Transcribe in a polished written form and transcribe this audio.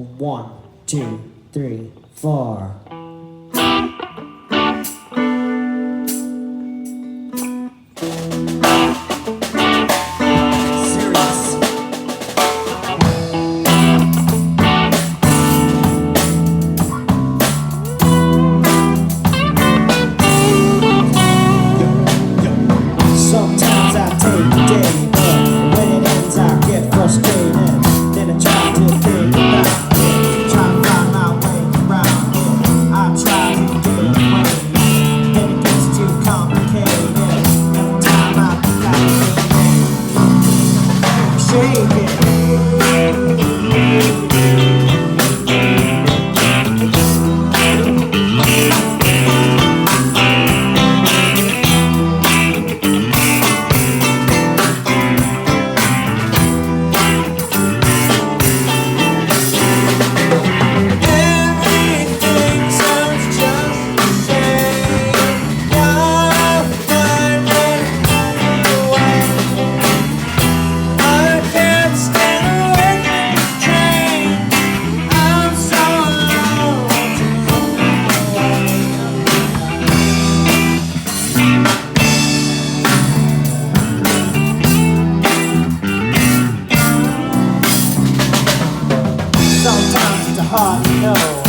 1, 2, 3, 4. Sometimes I take a day, but when it ends I get frustrated. Then I try to think about it, try to find my way around it. I try to get away, then it gets too complicated. Every time I think I shake it. Sometimes it's hard to know